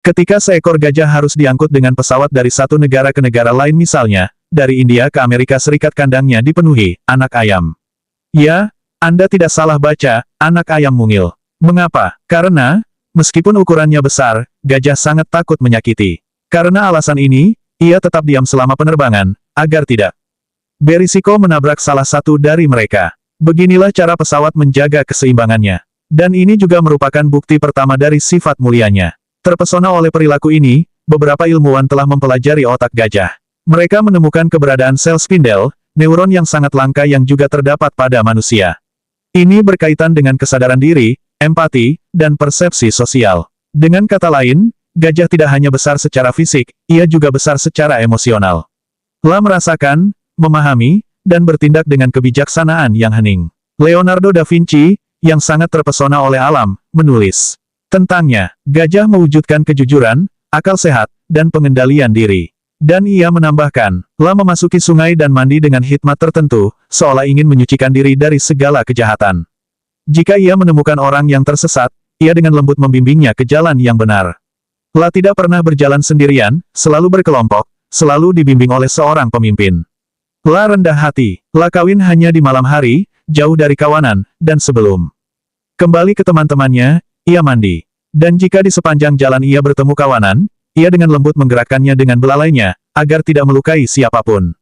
Ketika seekor gajah harus diangkut dengan pesawat dari satu negara ke negara lain misalnya, dari India ke Amerika Serikat kandangnya dipenuhi, anak ayam. Ya, Anda tidak salah baca, anak ayam mungil. Mengapa? Karena, meskipun ukurannya besar, gajah sangat takut menyakiti. Karena alasan ini, ia tetap diam selama penerbangan, agar tidak berisiko menabrak salah satu dari mereka. Beginilah cara pesawat menjaga keseimbangannya. Dan ini juga merupakan bukti pertama dari sifat mulianya. Terpesona oleh perilaku ini, beberapa ilmuwan telah mempelajari otak gajah. Mereka menemukan keberadaan sel spindel, neuron yang sangat langka yang juga terdapat pada manusia. Ini berkaitan dengan kesadaran diri, empati, dan persepsi sosial. Dengan kata lain, gajah tidak hanya besar secara fisik, ia juga besar secara emosional. Telah merasakan, memahami, dan bertindak dengan kebijaksanaan yang hening. Leonardo da Vinci, yang sangat terpesona oleh alam, menulis tentangnya, gajah mewujudkan kejujuran, akal sehat, dan pengendalian diri. Dan ia menambahkan, telah memasuki sungai dan mandi dengan hikmat tertentu, seolah ingin menyucikan diri dari segala kejahatan. Jika ia menemukan orang yang tersesat, ia dengan lembut membimbingnya ke jalan yang benar. Telah tidak pernah berjalan sendirian, selalu berkelompok, selalu dibimbing oleh seorang pemimpin. Telah rendah hati, telah kawin hanya di malam hari, jauh dari kawanan, dan sebelum kembali ke teman-temannya, ia mandi. Dan jika di sepanjang jalan ia bertemu kawanan, ia dengan lembut menggerakkannya dengan belalainya, agar tidak melukai siapapun.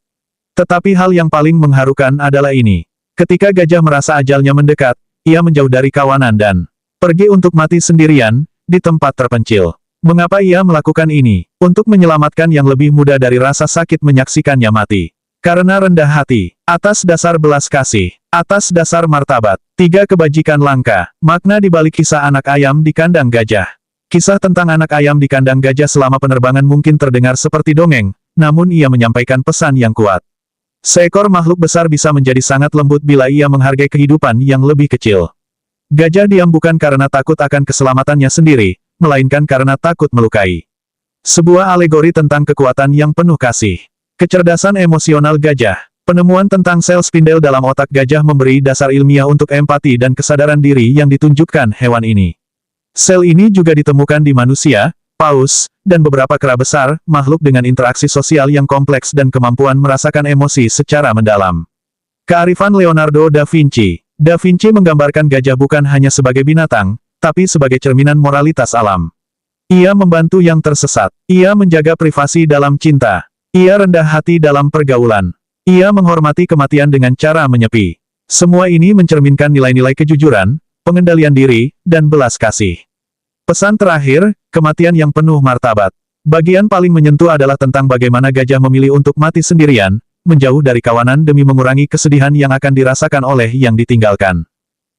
Tetapi hal yang paling mengharukan adalah ini. Ketika gajah merasa ajalnya mendekat, ia menjauh dari kawanan dan pergi untuk mati sendirian, di tempat terpencil. Mengapa ia melakukan ini? Untuk menyelamatkan yang lebih muda dari rasa sakit menyaksikannya mati. Karena rendah hati, atas dasar belas kasih, atas dasar martabat, 3 kebajikan langka, makna di balik kisah anak ayam di kandang gajah. Kisah tentang anak ayam di kandang gajah selama penerbangan mungkin terdengar seperti dongeng, namun ia menyampaikan pesan yang kuat. Seekor makhluk besar bisa menjadi sangat lembut bila ia menghargai kehidupan yang lebih kecil. Gajah diam bukan karena takut akan keselamatannya sendiri, melainkan karena takut melukai. Sebuah alegori tentang kekuatan yang penuh kasih. Kecerdasan emosional gajah. Penemuan tentang sel spindel dalam otak gajah memberi dasar ilmiah untuk empati dan kesadaran diri yang ditunjukkan hewan ini. Sel ini juga ditemukan di manusia, paus, dan beberapa kera besar, makhluk dengan interaksi sosial yang kompleks dan kemampuan merasakan emosi secara mendalam. Kearifan Leonardo da Vinci. Da Vinci menggambarkan gajah bukan hanya sebagai binatang, tapi sebagai cerminan moralitas alam. Ia membantu yang tersesat. Ia menjaga privasi dalam cinta. Ia rendah hati dalam pergaulan. Ia menghormati kematian dengan cara menyepi. Semua ini mencerminkan nilai-nilai kejujuran, pengendalian diri, dan belas kasih. Pesan terakhir, kematian yang penuh martabat. Bagian paling menyentuh adalah tentang bagaimana gajah memilih untuk mati sendirian, menjauh dari kawanan demi mengurangi kesedihan yang akan dirasakan oleh yang ditinggalkan.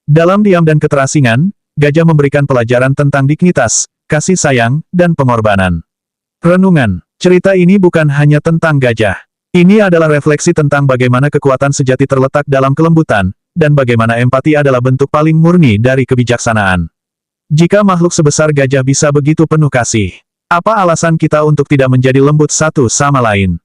Dalam diam dan keterasingan, gajah memberikan pelajaran tentang dignitas, kasih sayang, dan pengorbanan. Renungan. Cerita ini bukan hanya tentang gajah. Ini adalah refleksi tentang bagaimana kekuatan sejati terletak dalam kelembutan, dan bagaimana empati adalah bentuk paling murni dari kebijaksanaan. Jika makhluk sebesar gajah bisa begitu penuh kasih, apa alasan kita untuk tidak menjadi lembut satu sama lain?